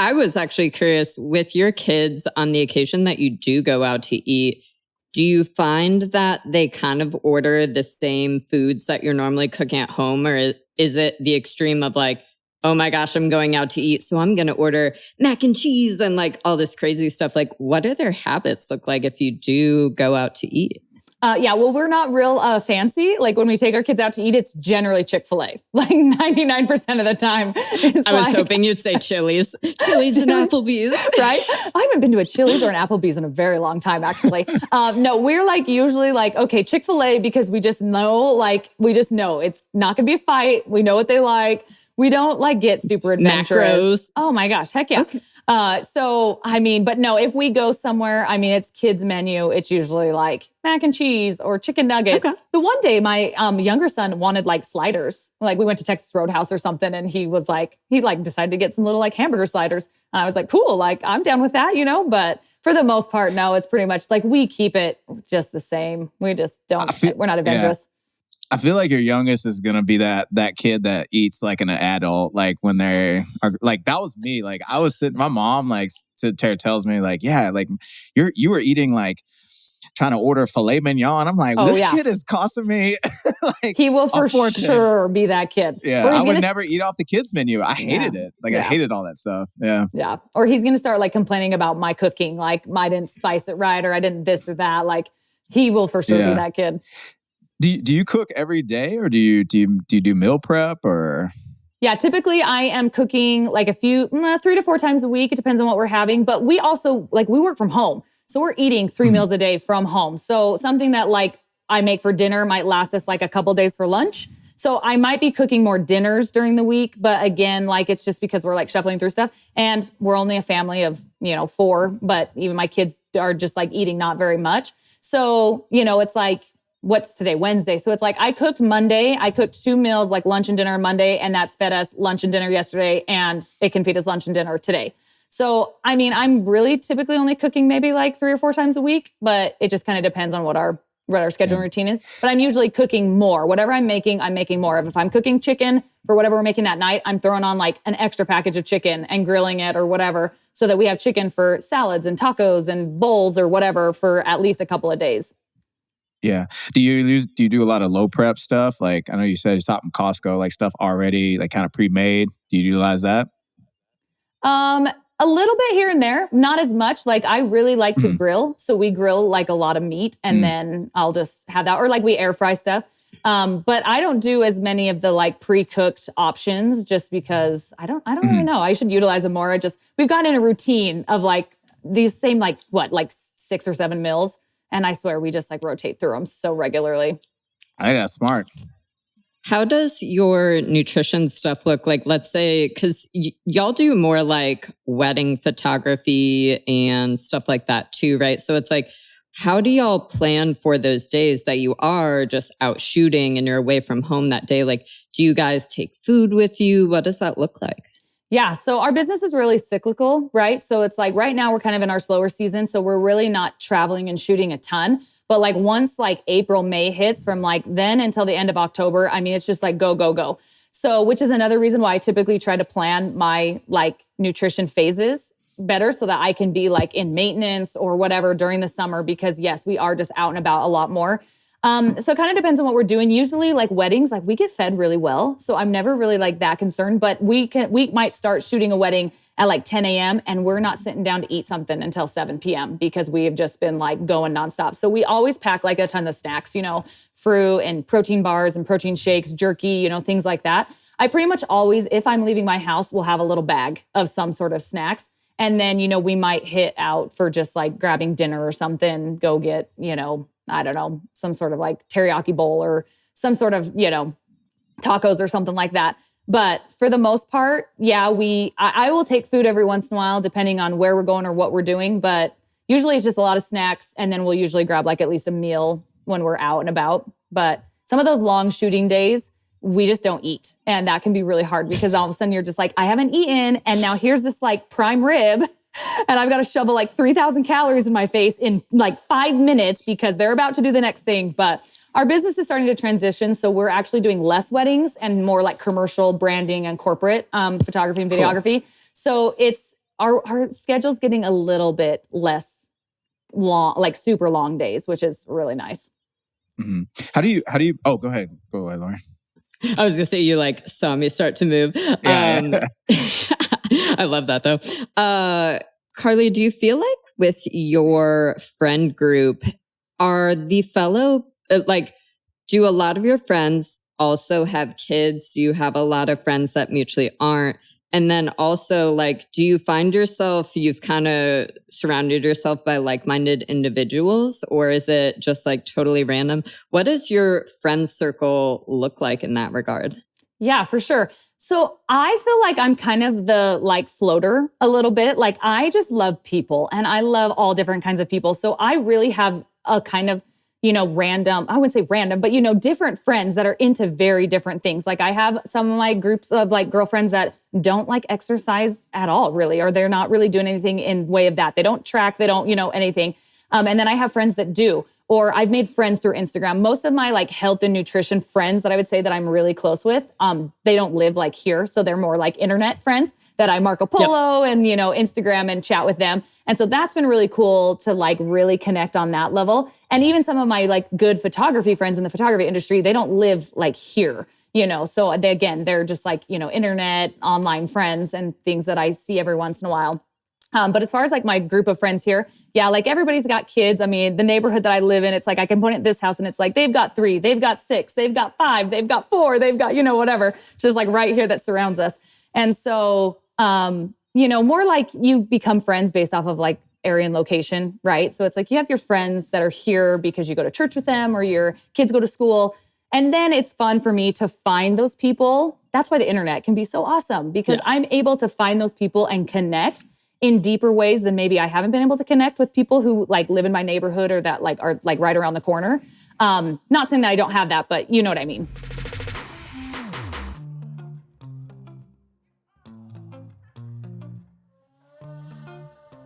I was actually curious with your kids on the occasion that you do go out to eat. Do you find that they kind of order the same foods that you're normally cooking at home? Or is it the extreme of like, oh my gosh, I'm going out to eat, so I'm going to order mac and cheese and like all this crazy stuff? Like, what do their habits look like if you do go out to eat? Yeah, well, we're not real fancy. Like when we take our kids out to eat, it's generally Chick-fil-A. Like 99% of the time. I was hoping you'd say Chili's. Chili's and Applebee's. Right? I haven't been to a Chili's or an Applebee's in a very long time, actually. No, we're like usually like, okay, Chick-fil-A, because we just know it's not going to be a fight. We know what they like. We don't like get super adventurous. Macros. Oh my gosh, heck yeah. Okay. But no, if we go somewhere, it's kids menu. It's usually like mac and cheese or chicken nuggets. Okay. The one day my younger son wanted like sliders. Like we went to Texas Roadhouse or something and he decided to get some little like hamburger sliders. And I was like, cool, like I'm down with that, but for the most part, no, it's pretty much like we keep it just the same. We just we're not adventurous. Yeah. I feel like your youngest is going to be that kid that eats like an adult, like when they're like, that was me. Like I was sitting, my mom like tells me like, yeah, like you were eating like trying to order filet mignon. I'm like, this kid is costing me. Like he will for sure be that kid. Yeah. I would never eat off the kids menu. I hated it. Like I hated all that stuff. Yeah. Yeah. Or he's going to start like complaining about my cooking. Like I didn't spice it right, or I didn't this or that. Like he will for sure be that kid. Do you cook every day, or do you do meal prep, or? Yeah, typically I am cooking like 3 to 4 times a week. It depends on what we're having. But we also we work from home. So we're eating 3 meals a day from home. So something that like I make for dinner might last us like a couple days for lunch. So I might be cooking more dinners during the week. But again, like it's just because we're like shuffling through stuff. And we're only a family of, 4. But even my kids are just like eating not very much. So, it's like, what's today? Wednesday. So it's like I cooked Monday. I cooked 2 meals, like lunch and dinner Monday, and that's fed us lunch and dinner yesterday, and it can feed us lunch and dinner today. So, I'm really typically only cooking maybe like 3 or 4 times a week, but it just kind of depends on what our schedule and routine is. But I'm usually cooking more. Whatever I'm making more of. If I'm cooking chicken for whatever we're making that night, I'm throwing on like an extra package of chicken and grilling it or whatever, so that we have chicken for salads and tacos and bowls or whatever for at least a couple of days. Yeah. Do you do a lot of low prep stuff? Like I know you said you stopped from Costco, like stuff already like kind of pre-made. Do you utilize that? A little bit here and there, not as much. Like I really like to grill. So we grill like a lot of meat and then I'll just have that, or like we air fry stuff. But I don't do as many of the like pre-cooked options just because I don't really know. I should utilize them more. We've gotten in a routine of like these same like 6 or 7 meals. And I swear we just like rotate through them so regularly. I think that's smart. How does your nutrition stuff look like? Let's say, because y'all do more like wedding photography and stuff like that too, right? So it's like, how do y'all plan for those days that you are just out shooting and you're away from home that day? Like, do you guys take food with you? What does that look like? Yeah. So our business is really cyclical, right? So it's like right now we're kind of in our slower season. So we're really not traveling and shooting a ton. But like once like April, May hits from like then until the end of October, it's just like go, go, go. So which is another reason why I typically try to plan my like nutrition phases better so that I can be like in maintenance or whatever during the summer, because yes, we are just out and about a lot more. So it kind of depends on what we're doing. Usually like weddings, like we get fed really well. So I'm never really like that concerned, but we might start shooting a wedding at like 10 a.m. and we're not sitting down to eat something until 7 p.m. because we have just been like going nonstop. So we always pack like a ton of snacks, fruit and protein bars and protein shakes, jerky, things like that. I pretty much always, if I'm leaving my house, will have a little bag of some sort of snacks. And then, we might hit out for just like grabbing dinner or something, go get, I don't know, some sort of like teriyaki bowl or some sort of, tacos or something like that. But for the most part, yeah, I will take food every once in a while, depending on where we're going or what we're doing. But usually it's just a lot of snacks. And then we'll usually grab like at least a meal when we're out and about. But some of those long shooting days, we just don't eat. And that can be really hard because all of a sudden you're just like, I haven't eaten. And now here's this like prime rib. And I've got to shovel like 3,000 calories in my face in like 5 minutes because they're about to do the next thing. But our business is starting to transition. So we're actually doing less weddings and more like commercial branding and corporate photography and videography. Cool. So our schedule's getting a little bit less long, like super long days, which is really nice. Mm-hmm. How do you, oh, go ahead, Lauren. I was gonna say you like saw me start to move. Yeah. I love that though. Carli, do you feel like with your friend group, are the fellow, do a lot of your friends also have kids? Do you have a lot of friends that mutually aren't? And then also, like, do you find yourself, you've kind of surrounded yourself by like-minded individuals, or is it just like totally random? What does your friend circle look like in that regard? Yeah, for sure. So I feel like I'm kind of the like floater a little bit. Like I just love people and I love all different kinds of people. So I really have a kind of, random, I wouldn't say random, but, different friends that are into very different things. Like I have some of my groups of like girlfriends that don't like exercise at all, really, or they're not really doing anything in way of that. They don't track, they don't, anything. And then I have friends that do, or I've made friends through Instagram. Most of my like health and nutrition friends that I would say that I'm really close with, they don't live like here. So they're more like internet friends that I Marco Polo and, Instagram and chat with them. And so that's been really cool to like really connect on that level. And even some of my like good photography friends in the photography industry, they don't live like here, so they're just like, internet, online friends and things that I see every once in a while. But as far as like my group of friends here, yeah, like everybody's got kids. I mean, the neighborhood that I live in, it's like I can point at this house and it's like they've got 3, they've got 6, they've got 5, they've got 4, they've got, whatever, just like right here that surrounds us. And so, more like you become friends based off of like area and location, right? So it's like you have your friends that are here because you go to church with them or your kids go to school. And then it's fun for me to find those people. That's why the internet can be so awesome because I'm able to find those people and connect in deeper ways than maybe I haven't been able to connect with people who like live in my neighborhood or that like are like right around the corner. Not saying that I don't have that, but you know what I mean.